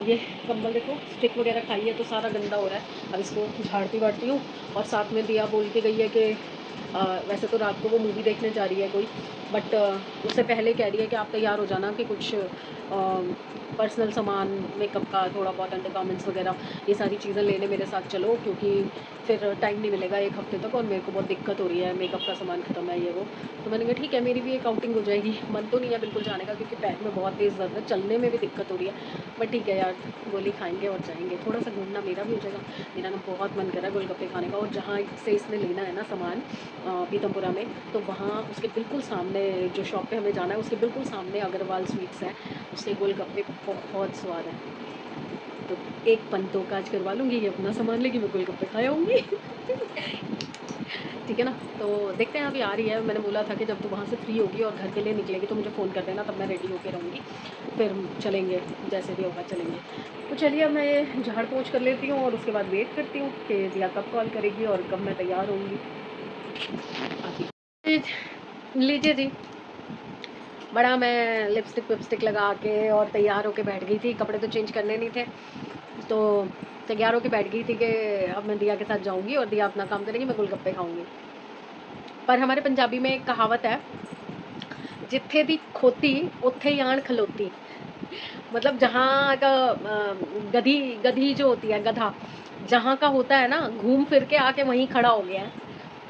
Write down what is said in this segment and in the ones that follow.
ये कंबल देखो, स्टिक वगैरह खाई है तो सारा गंदा हो रहा है। अब इसको झाड़ती वाड़ती हूँ। और साथ में दिया बोल के गई है कि वैसे तो रात को वो मूवी देखने जा रही है कोई, बट उससे पहले कह रही है कि आप तैयार हो जाना कि कुछ पर्सनल सामान, मेकअप का थोड़ा बहुत, अंडरगारमेंट्स वगैरह, ये सारी चीज़ें लेने मेरे साथ चलो, क्योंकि फिर टाइम नहीं मिलेगा एक हफ्ते तक और मेरे को बहुत दिक्कत हो रही है, मेकअप का सामान ख़त्म है ये वो। तो मैंने कहा ठीक है, मेरी भी एक आउटिंग हो जाएगी। मन तो नहीं है बिल्कुल जाने का, क्योंकि पैर में बहुत तेज़ दर्द है, चलने में भी दिक्कत हो रही है, बट ठीक है यार, गोली खाएंगे और जाएंगे। थोड़ा सा घूमना मेरा भी हो जाएगा। मेरा ना बहुत मन कर रहा है गोलगप्पे खाने का। और जहाँ से इसने लेना है ना सामान, पीतमपुरा में, तो वहाँ उसके बिल्कुल सामने, जो शॉप पे हमें जाना है उसके बिल्कुल सामने अग्रवाल स्वीट्स है, उसके गोलगप्पे बहुत स्वाद है। तो एक पंतों का आज करवा लूँगी, ये अपना सामान लेगी, मैं गोलगप्पे खा आऊँगी। ठीक है ना। तो देखते हैं, अभी आ रही है। मैंने बोला था कि जब तू वहाँ से फ्री होगी और घर के लिए निकलेगी तो मुझे फ़ोन कर देना, तब मैं रेडी होकर रहूँगी, फिर चलेंगे, जैसे भी होगा चलेंगे। तो चलिए, अब मैं ये झाड़ पोंछ कर लेती हूँ और उसके बाद वेट करती हूँ कि दिया कब कॉल करेगी और कब मैं तैयार होंगी। अभी लीजिए जी, बड़ा मैं लिपस्टिक विपस्टिक लगा के और तैयार होके बैठ गई थी। कपड़े तो चेंज करने नहीं थे, तो तैयार होके बैठ गई थी कि अब मैं दिया के साथ जाऊंगी और दिया अपना काम करेगी, मैं गोलगप्पे खाऊंगी। पर हमारे पंजाबी में एक कहावत है, जिथे दी खोती उत्थे ही आण खलोती। मतलब जहाँ का गधी गधी जो होती है, गधा जहाँ का होता है ना, घूम फिर के आके वहीं खड़ा हो गया है।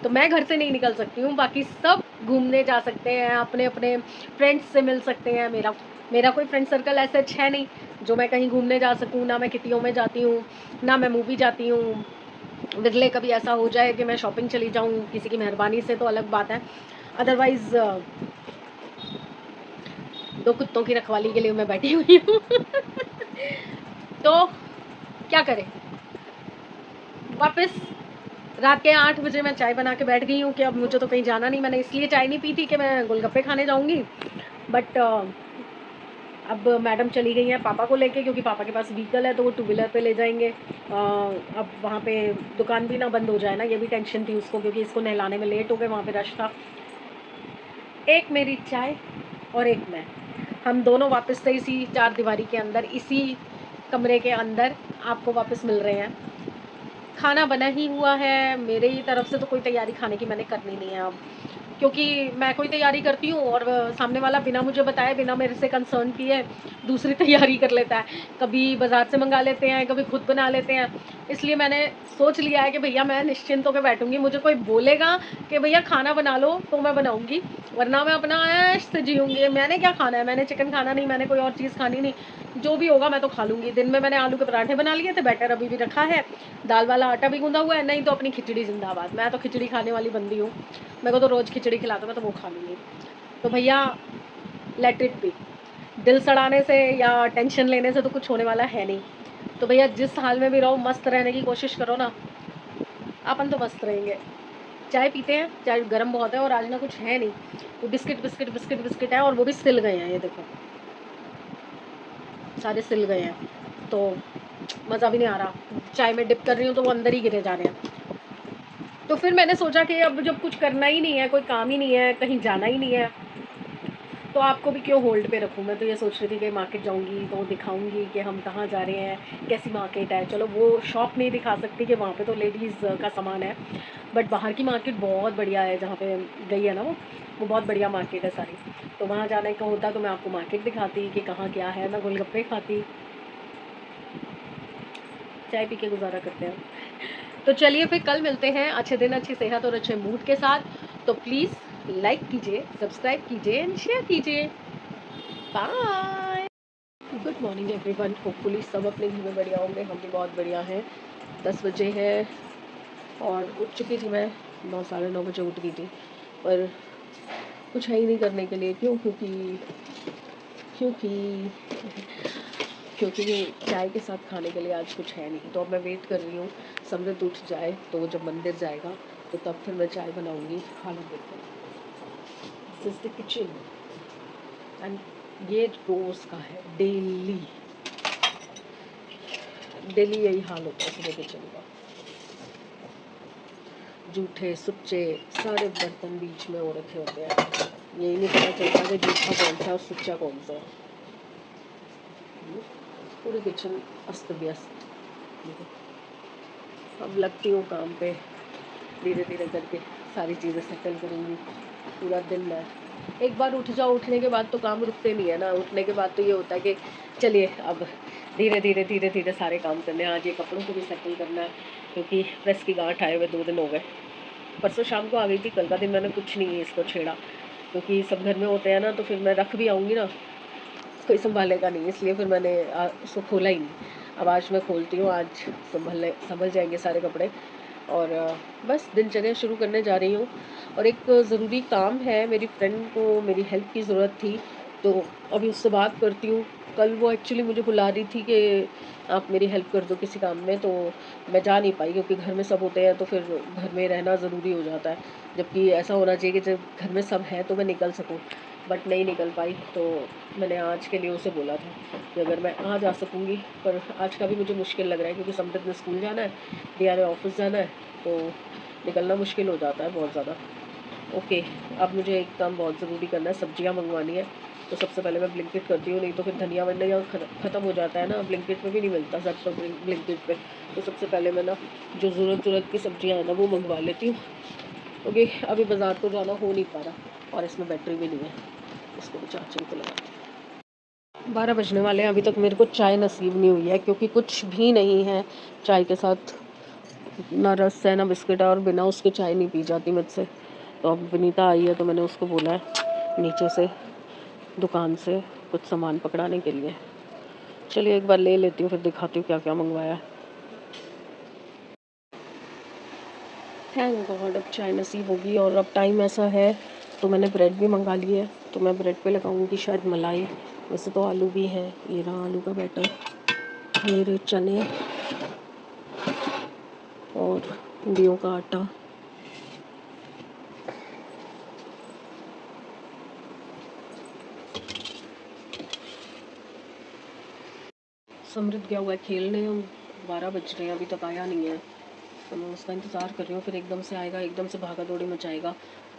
तो मैं घर से नहीं निकल सकती हूँ, बाकी सब घूमने जा सकते हैं, अपने अपने फ्रेंड्स से मिल सकते हैं। मेरा मेरा कोई फ्रेंड सर्कल ऐसा है नहीं जो मैं कहीं घूमने जा सकूँ। ना मैं किटियों में जाती हूँ, ना मैं मूवी जाती हूँ। विरले कभी ऐसा हो जाए कि मैं शॉपिंग चली जाऊँ किसी की मेहरबानी से, तो अलग बात है। अदरवाइज दो कुत्तों की रखवाली के लिए मैं बैठी हुई हूँ। तो क्या करें, वापस रात के 8 बजे मैं चाय बना के बैठ गई हूँ कि अब मुझे तो कहीं जाना नहीं। मैंने इसलिए चाय नहीं पी थी कि मैं गोलगप्पे खाने जाऊँगी, बट अब मैडम चली गई हैं पापा को लेके, क्योंकि पापा के पास व्हीकल है तो वो टू व्हीलर पे ले जाएंगे। अब वहाँ पे दुकान भी ना बंद हो जाए ना, ये भी टेंशन थी उसको, क्योंकि इसको नहलाने में लेट हो गए, वहाँ पे रश था। एक मेरी चाय और एक मैं, हम दोनों वापस से इसी चार दीवारी के अंदर, इसी कमरे के अंदर आपको वापस मिल रहे हैं। खाना बना ही हुआ है, मेरे ही तरफ से तो कोई तैयारी खाने की मैंने करनी नहीं है अब, क्योंकि मैं कोई तैयारी करती हूँ और सामने वाला बिना मुझे बताए, बिना मेरे से कंसर्न किए दूसरी तैयारी कर लेता है। कभी बाज़ार से मंगा लेते हैं, कभी खुद बना लेते हैं। इसलिए मैंने सोच लिया है कि भैया मैं निश्चिंत होकर बैठूंगी। मुझे कोई बोलेगा कि भैया खाना बना लो तो मैं बनाऊंगी, वरना मैं अपना ऐश से जीऊँगी। मैंने क्या खाना है, मैंने चिकन खाना नहीं, मैंने कोई और चीज़ खानी नहीं, जो भी होगा मैं तो खा लूँगी। दिन में मैंने आलू के पराठे बना लिए थे, बैटर अभी भी रखा है, दाल वाला आटा भी गूंदा हुआ है, नहीं तो अपनी खिचड़ी जिंदाबाद। मैं तो खिचड़ी खाने वाली बंदी हूँ, मेरे को तो रोज़ खिचड़ी खिला दो, मैं तो वो खा लूँगी। तो भैया लेट इट बी, दिल सड़ाने से या टेंशन लेने से तो कुछ होने वाला है नहीं। तो भैया जिस हाल में भी रहो, मस्त रहने की कोशिश करो ना, अपन तो मस्त रहेंगे। चाय पीते हैं, चाय गर्म बहुत है और आज ना कुछ है नहीं, वो बिस्किट बिस्किट बिस्किट बिस्किट है और वो भी सिल गए हैं, ये देखो सारे सिल गए हैं, तो मज़ा भी नहीं आ रहा। चाय में डिप कर रही हूँ तो वो अंदर ही गिरे जा रहे हैं। तो फिर मैंने सोचा कि अब जब कुछ करना ही नहीं है, कोई काम ही नहीं है, कहीं जाना ही नहीं है, तो आपको भी क्यों होल्ड पे रखूँ। मैं तो ये सोच रही थी कि मार्केट जाऊँगी तो दिखाऊँगी कि हम कहाँ जा रहे हैं, कैसी मार्केट है। चलो वो शॉप नहीं दिखा सकती कि वहाँ पे तो लेडीज़ का सामान है, बट बाहर की मार्केट बहुत बढ़िया है, जहाँ पे गई है ना वो बहुत बढ़िया मार्केट है सारी। तो वहाँ जाने का होता तो मैं आपको मार्केट दिखाती कि कहाँ क्या है, मैं गोलगप्पे खाती। चाय पी के गुजारा करते हैं। तो चलिए फिर कल मिलते हैं अच्छे दिन, अच्छी सेहत और अच्छे मूड के साथ। तो प्लीज़ लाइक कीजिए, सब्सक्राइब कीजिए एंड शेयर कीजिए। Bye. Good morning everyone, hopefully सब अपने घर में बढ़िया होंगे, हम भी बहुत बढ़िया हैं। 10 बजे है और उठ चुकी थी मैं, 9 साढ़े 9 बजे उठ गई थी, पर कुछ है ही नहीं करने के लिए। क्यों? क्योंकि क्योंकि चाय के साथ खाने के लिए आज कुछ है नहीं। तो अब मैं वेट कर रही हूँ समृद्ध उठ जाए, तो वो जब मंदिर जाएगा तो तब फिर मैं चाय बनाऊँगी, खाना देखो। This is the kitchen and ये रोज़ का है, डेली डेली यही हाल होता है सुबह किचन का। जूठे सुच्चे सारे बर्तन बीच में हो रखे होते हैं, यही नहीं पता चलता कि जूठा कौन सा और सुच्चा कौन सा। पूरी किचन अस्त व्यस्त। देखो, अब लगती हूँ काम पे, धीरे धीरे करके सारी चीज़ें सेटल करूँगी। पूरा दिन है, एक बार उठ जाओ, उठने के बाद तो काम रुकते नहीं है ना। उठने के बाद तो ये होता है कि चलिए अब धीरे धीरे सारे काम करने हैं। आज ये कपड़ों को भी सेटल करना है, क्योंकि प्रेस की गांठ आए हुए 2 दिन हो गए। परसों शाम को आ गई थी, कल का दिन मैंने कुछ नहीं इसको छेड़ा, क्योंकि सब घर में होते हैं ना, तो फिर मैं रख भी आऊँगी ना, कोई संभालेगा नहीं, इसलिए फिर मैंने उसको खोला ही नहीं। अब आज मैं खोलती हूँ, आज संभल जाएंगे सारे कपड़े। और बस दिनचर्या शुरू करने जा रही हूँ। और एक ज़रूरी काम है, मेरी फ्रेंड को मेरी हेल्प की ज़रूरत थी, तो अभी उससे बात करती हूँ। कल वो एक्चुअली मुझे बुला रही थी कि आप मेरी हेल्प कर दो किसी काम में, तो मैं जा नहीं पाई, क्योंकि घर में सब होते हैं तो फिर घर में रहना ज़रूरी हो जाता है। जबकि ऐसा होना चाहिए कि जब घर में सब है तो मैं निकल सकूँ, बट नहीं निकल पाई। तो मैंने आज के लिए उसे बोला था कि अगर मैं आज आ सकूँगी, पर आज का भी मुझे मुश्किल लग रहा है, क्योंकि समृद्ध ने स्कूल जाना है, दिया ने ऑफिस जाना है, तो निकलना मुश्किल हो जाता है बहुत ज़्यादा। ओके, अब मुझे एक काम बहुत ज़रूरी करना है, सब्जियां मंगवानी है। तो सबसे पहले मैं ब्लिंकिट करती हूँ, नहीं तो फिर धनिया वनिया ख़त्म हो जाता है ना, ब्लिंकिट में भी नहीं मिलता झट तो ब्लिंकिट पे। तो सबसे पहले मैं ना जो ज़रूरत की सब्जियां हैं ना वो मंगवा लेती हूँ। ओके, अभी बाज़ार तो जाना हो नहीं पा रहा, और इसमें बैटरी भी नहीं है, इसको भी चार्जिंग पे लगाती हूँ। 12 बजने वाले हैं, अभी तक मेरे को चाय नसीब नहीं हुई है, क्योंकि कुछ भी नहीं है चाय के साथ, ना रस है ना बिस्किट है, और बिना उसके चाय नहीं पी जाती मुझसे। तो अब विनीता आई है, तो मैंने उसको बोला है नीचे से दुकान से कुछ सामान पकड़ाने के लिए। चलिए एक बार ले लेती हूँ, फिर दिखाती हूँ क्या क्या मंगवाया है। थैंक गॉड अब चाय नसीब होगी। और अब टाइम ऐसा है तो मैंने ब्रेड भी मंगा ली है, तो मैं ब्रेड पे लगाऊंगी शायद मलाई। वैसे तो आलू भी है, ये रहा आलू का बैटर, ये रहे चने और भिंडियों का आटा। समृद्ध गया हुआ है खेलने, 12 बज रहे हैं, अभी तक आया नहीं है, तो मैं उसका इंतज़ार कर रही हूँ। फिर एकदम से आएगा, एकदम से भागा दौड़ी मचाएगा,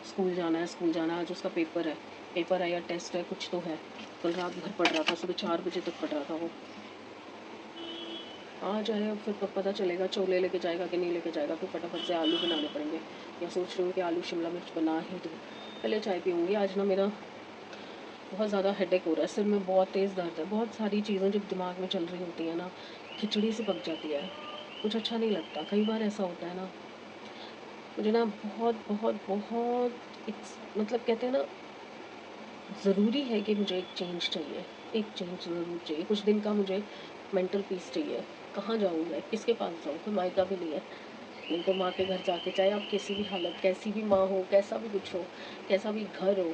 स्कूल जाना है स्कूल जाना है। आज उसका पेपर है या टेस्ट है, कुछ तो है। कल रात भर पढ़ रहा था, सुबह 4 बजे तक पढ़ रहा था वो। आ जाए अब फिर पता चलेगा, छोले लेके जाएगा कि नहीं लेके जाएगा। फिर फटाफट से आलू बनाने पड़ेंगे, या सोच रही हूँ कि आलू शिमला मिर्च बना ही दूँ। पहले चाय पीऊँगी। आज ना मेरा बहुत ज़्यादा हेडेक हो रहा है, सिर में बहुत तेज़ दर्द है। बहुत सारी चीज़ें जब दिमाग में चल रही होती हैं ना, खिचड़ी से पक जाती है, कुछ अच्छा नहीं लगता। कई बार ऐसा होता है ना, मुझे ना बहुत बहुत बहुत मतलब कहते हैं ना, ज़रूरी है कि मुझे एक चेंज चाहिए, एक चेंज ज़रूर चाहिए। कुछ दिन का मुझे मेंटल पीस चाहिए। कहाँ जाऊँ मैं, किसके पास जाऊँ? कोई मायका भी नहीं है। नहीं तो माँ के घर जाके, चाहे आप किसी भी हालत, कैसी भी माँ हो, कैसा भी कुछ हो, कैसा भी घर हो,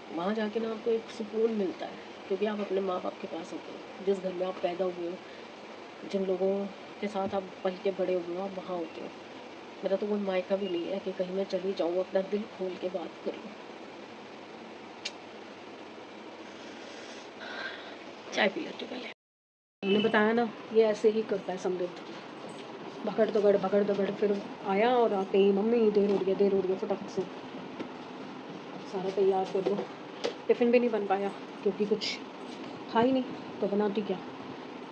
वहाँ जाके ना आपको एक सुकून मिलता है, क्योंकि आप अपने माँ बाप के पास होते हो। जिस घर में आप पैदा हुए हो, जिन लोगों के साथ आप पल के बड़े हुए हो, आप वहाँ होते हो। मेरा तो कोई मायका भी नहीं है कि कहीं मैं चली जाऊँ, अपना दिल खोल के बात करूँ। चाय पी लेती हूँ पहले। हमने बताया ना, ये ऐसे ही करता है समृद्ध, भगड़ दगड़। फिर आया और आते ही मम्मी देर हो रही है, फटाफट से सारा तैयार कर दो। टिफ़िन भी नहीं बन पाया, क्योंकि कुछ था ही नहीं, तो बनाती क्या।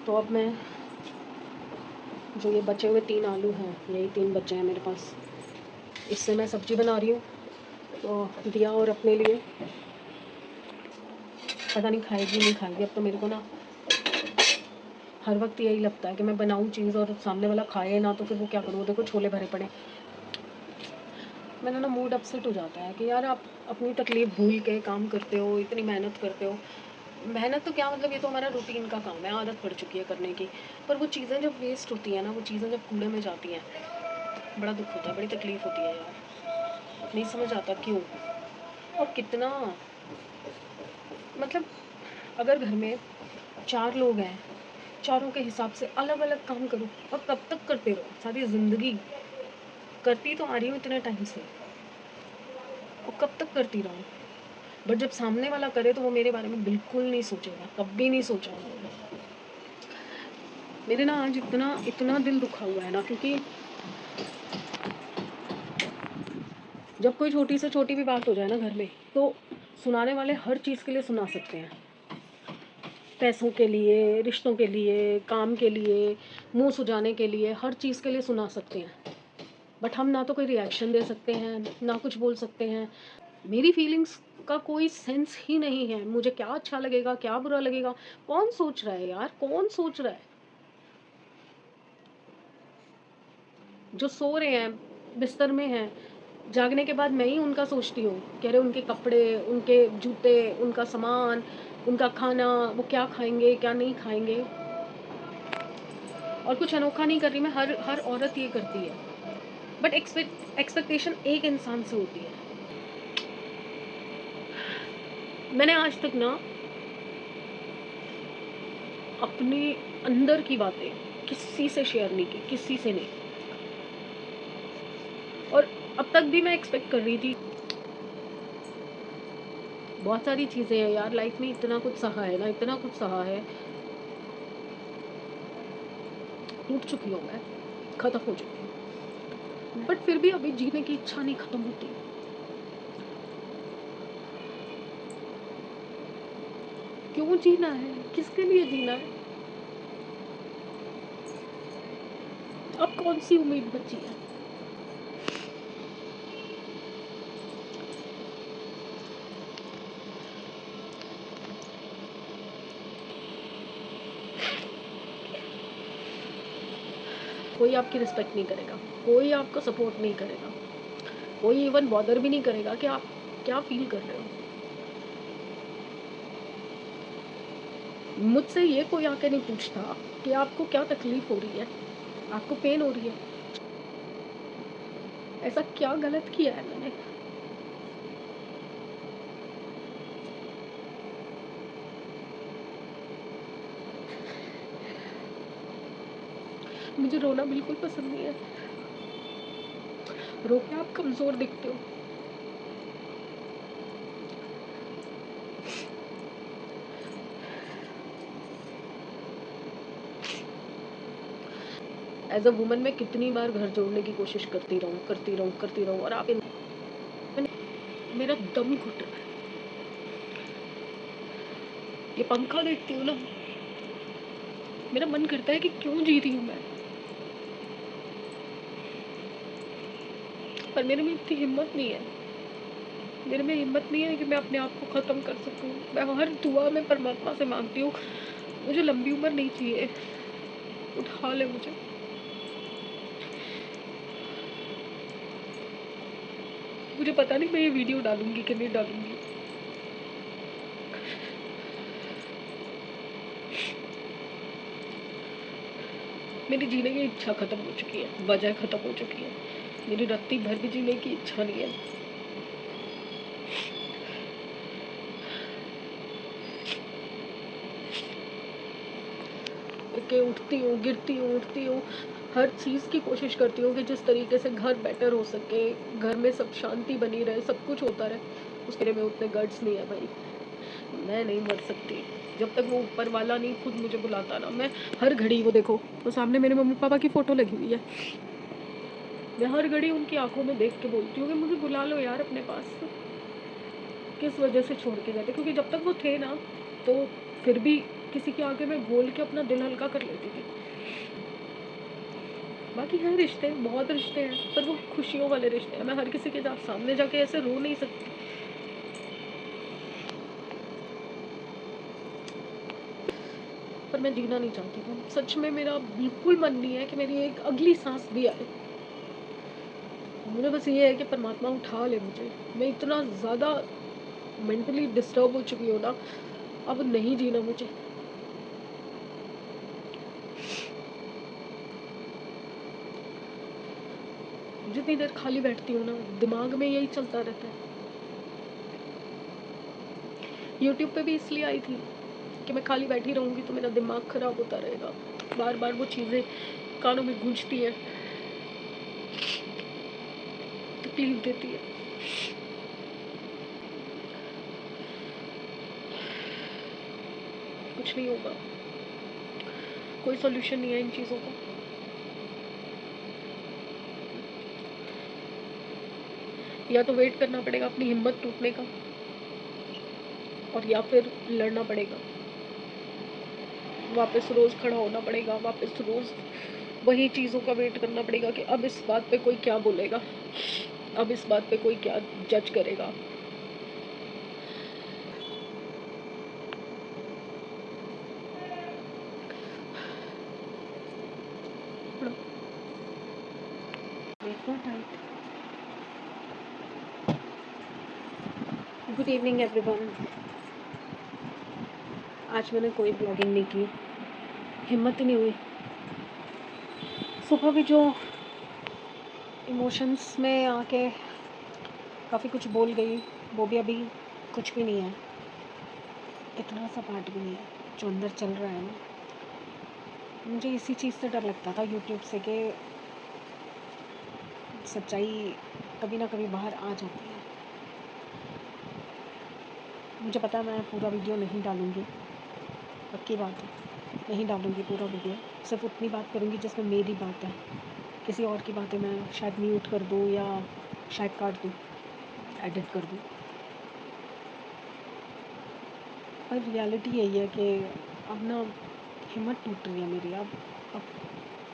तो अब मैं जो ये बचे हुए 3 आलू हैं, यही 3 बचे हैं मेरे पास, इससे मैं सब्ज़ी बना रही हूँ। तो दिया और अपने लिए, पता नहीं खाएगी नहीं खाएगी। अब तो मेरे को ना हर वक्त यही लगता है कि मैं बनाऊँ चीज़ और सामने वाला खाए ना, तो फिर वो क्या करूँ। देखो छोले भरे पड़े, मेरा ना मूड अपसेट हो जाता है कि यार आप अपनी तकलीफ़ भूल के काम करते हो, इतनी मेहनत करते हो। मेहनत तो क्या, मतलब ये तो हमारा रूटीन का काम है, आदत पड़ चुकी है करने की। पर वो चीज़ें जब वेस्ट होती हैं ना, वो चीज़ें जब कूड़े में जाती हैं, बड़ा दुख होता है, बड़ी तकलीफ़ होती है यार। नहीं समझ आता क्यों और कितना। मतलब अगर घर में 4 लोग हैं, चारों के हिसाब से अलग अलग काम करो, और कब तक करते रहो? सारी ज़िंदगी करती तो आ रही हूँ इतने टाइम से, और कब तक करती रहूँ? बट जब सामने वाला करे तो वो मेरे बारे में बिल्कुल नहीं सोचेगा, कभी नहीं सोचा उन्होंने। मेरे ना आज इतना इतना दिल दुखा हुआ है ना, क्योंकि जब कोई छोटी से छोटी भी बात हो जाए ना घर में, तो सुनाने वाले हर चीज़ के लिए सुना सकते हैं। पैसों के लिए, रिश्तों के लिए, काम के लिए, मुँह सुजाने के लिए, हर चीज़ के लिए सुना सकते हैं। बट हम ना तो कोई रिएक्शन दे सकते हैं, ना कुछ बोल सकते हैं। मेरी फीलिंग्स का कोई सेंस ही नहीं है। मुझे क्या अच्छा लगेगा, क्या बुरा लगेगा, कौन सोच रहा है यार, कौन सोच रहा है? जो सो रहे हैं, बिस्तर में हैं, जागने के बाद मैं ही उनका सोचती हूँ कि अरे उनके कपड़े, उनके जूते, उनका सामान, उनका खाना, वो क्या खाएँगे, क्या नहीं खाएँगे। और कुछ अनोखा नहीं कर रही मैं, हर हर औरत ये करती है। बट एक्सपेक्टेशन एक इंसान से होती है। मैंने आज तक ना अपने अंदर की बातें किसी से शेयर नहीं की, किसी से नहीं। और अब तक भी मैं एक्सपेक्ट कर रही थी। बहुत सारी चीज़ें हैं यार लाइफ में, इतना कुछ सहा है ना, इतना कुछ सहा है। टूट चुकी हूँ मैं, खत्म हो चुकी हूँ, बट फिर भी अभी जीने की इच्छा नहीं खत्म होती। क्यों जीना है, किसके लिए जीना है? अब कौन सी उम्मीद बची है? कोई आपकी रिस्पेक्ट नहीं करेगा, कोई आपको सपोर्ट नहीं करेगा, कोई इवन बॉदर भी नहीं करेगा कि आप क्या फील कर रहे हो। मुझसे ये कोई आके नहीं पूछता कि आपको क्या तकलीफ हो रही है, आपको पेन हो रही है, ऐसा क्या गलत किया है मैंने? मुझे रोना बिल्कुल पसंद नहीं है। रो के आप कमजोर दिखते हो। एज अ वुमन मैं कितनी बार घर जोड़ने की कोशिश करती रहूँ, करती रहूँ, करती रहूँ, और आप मेरा दम घुट रहा है। ये पंखा देखती हूँ ना, मेरा मन करता है कि क्यों जी रही हूँ मैं, पर मेरे में इतनी हिम्मत नहीं है। मेरे में हिम्मत नहीं है कि मैं अपने आप को ख़त्म कर सकूँ। मैं हर दुआ में परमात्मा से मांगती हूँ, मुझे लंबी उम्र नहीं चाहिए, उठा ले मुझे। मुझे पता नहीं मैं ये वीडियो डालूंगी कि नहीं डालूंगी। मेरी जीने की इच्छा ख़त्म हो चुकी है, वजह ख़त्म हो चुकी है। मेरी रत्ती भर भी जीने की इच्छा नहीं है। के उठती हूँ, गिरती हूँ, उठती हूँ, हर चीज़ की कोशिश करती हूँ कि जिस तरीके से घर बेटर हो सके, घर में सब शांति बनी रहे, सब कुछ होता रहे। उसके लिए में उतने गट्स नहीं है भाई। मैं नहीं मर सकती जब तक वो ऊपर वाला नहीं खुद मुझे बुलाता ना। मैं हर घड़ी, वो देखो वो सामने मेरे मम्मी पापा की फ़ोटो लगी हुई है, मैं हर घड़ी उनकी आंखों में देख के बोलती हूँ कि मुझे बुला लो यार अपने पास। किस वजह से छोड़ के गए थे? क्योंकि जब तक वो थे ना, तो फिर भी किसी के आगे मैं बोल के अपना दिल हल्का कर लेती थी। बाकी हैं रिश्ते, बहुत रिश्ते हैं, पर वो खुशियों वाले रिश्ते हैं। मैं हर किसी के सामने जाके ऐसे रो नहीं सकती। पर मैं जीना नहीं चाहती हूँ सच में। मेरा बिल्कुल मन नहीं है कि मेरी एक अगली सांस भी आए। मुझे बस ये है कि परमात्मा उठा ले मुझे। मैं इतना ज़्यादा मेंटली डिस्टर्ब हो चुकी हूँ ना, अब नहीं जीना मुझे। जितनी देर खाली बैठती हूँ ना, दिमाग में यही चलता रहता है। यूट्यूब पे भी इसलिए आई थी कि मैं खाली बैठी रहूँगी तो मेरा दिमाग ख़राब होता रहेगा। बार बार वो चीज़ें कानों में गूंजती हैं, तकलीफ देती है। कुछ नहीं होगा, कोई सोल्यूशन नहीं है इन चीज़ों का। या तो वेट करना पड़ेगा अपनी हिम्मत टूटने का, और या फिर लड़ना पड़ेगा। वापस रोज़ खड़ा होना पड़ेगा, वापस रोज़ वही चीज़ों का वेट करना पड़ेगा कि अब इस बात पे कोई क्या बोलेगा, अब इस बात पे कोई क्या जज करेगा। Good evening everyone. आज मैंने कोई ब्लॉगिंग नहीं की, हिम्मत ही नहीं हुई। सुबह भी जो इमोशंस में आके काफ़ी कुछ बोल गई, वो भी अभी कुछ भी नहीं है, इतना सा पार्ट भी नहीं है जो अंदर चल रहा है ना। मुझे इसी चीज़ से डर लगता था यूट्यूब से कि सच्चाई कभी ना कभी बाहर आ जाती है। मुझे पता है मैं पूरा वीडियो नहीं डालूँगी, पक्की बात है, नहीं डालूँगी पूरा वीडियो। सिर्फ उतनी बात करूँगी जिसमें मेरी बात है, किसी और की बातें मैं शायद म्यूट कर दूँ या शायद काट दूँ, एडिट कर दूँ। पर रियलिटी यही है कि अब ना हिम्मत टूट रही है मेरी। अब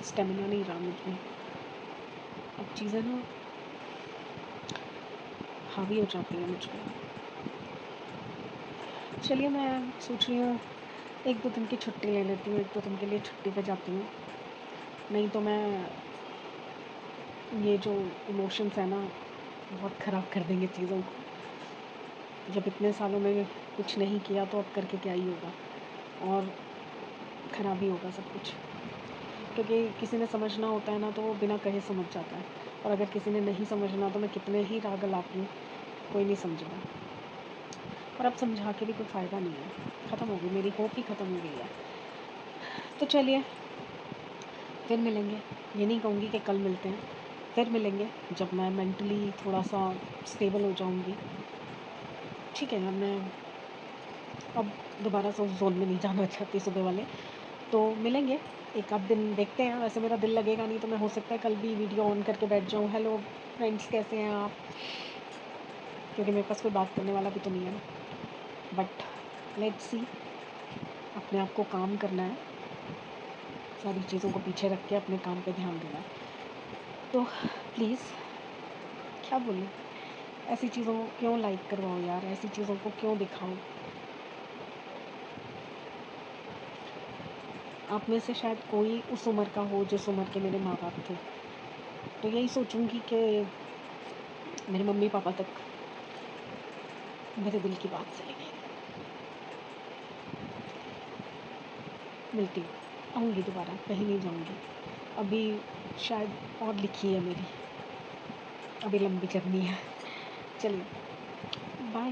स्टेमिना नहीं रहा मुझ में। अब चीज़ें ना हावी हो जाती हैं मुझ पर। चलिए, मैं सोच रही हूँ 1-2 दिन की छुट्टी ले लेती हूँ, 1-2 दिन के लिए छुट्टी पे जाती हूँ। नहीं तो मैं ये जो इमोशंस है ना बहुत ख़राब कर देंगे चीज़ों को। जब इतने सालों में कुछ नहीं किया तो अब करके क्या ही होगा, और ख़राब ही होगा सब कुछ। क्योंकि किसी ने समझना होता है ना तो वो बिना कहे समझ जाता है, और अगर किसी ने नहीं समझना तो मैं कितने ही राग लाप लूँ, कोई नहीं समझेगा। और अब समझा के भी कोई फ़ायदा नहीं है, ख़त्म हो गई मेरी होप ही ख़त्म हो गई है। तो चलिए फिर मिलेंगे। ये नहीं कहूँगी कि कल मिलते हैं, फिर मिलेंगे जब मैं मेंटली थोड़ा सा स्टेबल हो जाऊँगी। ठीक है, मैं अब दोबारा से उस जोन में नहीं जाना चाहती सुबह वाले। तो मिलेंगे एक आध दिन, देखते हैं। वैसे मेरा दिल लगेगा नहीं तो मैं हो सकता है कल भी वीडियो ऑन करके बैठ जाऊँ, हेलो फ्रेंड्स कैसे हैं आप, क्योंकि मेरे पास कोई बात करने वाला भी तो नहीं है ना। बट लेट्स सी, अपने आप को काम करना है, सारी चीज़ों को पीछे रख के अपने काम पे ध्यान देना है। तो प्लीज़, क्या बोलूँ, ऐसी चीज़ों को क्यों लाइक करवाओ यार, ऐसी चीज़ों को क्यों दिखाओ। आप में से शायद कोई उस उम्र का हो जिस उम्र के मेरे माँ बाप थे, तो यही सोचूंगी कि मेरे मम्मी पापा तक मेरे दिल की बात चली गई। मिलती हूँ, आऊँगी दोबारा, कहीं नहीं जाऊँगी। अभी शायद और लिखी है मेरी, अभी लंबी जर्नी है। चलिए, बाय।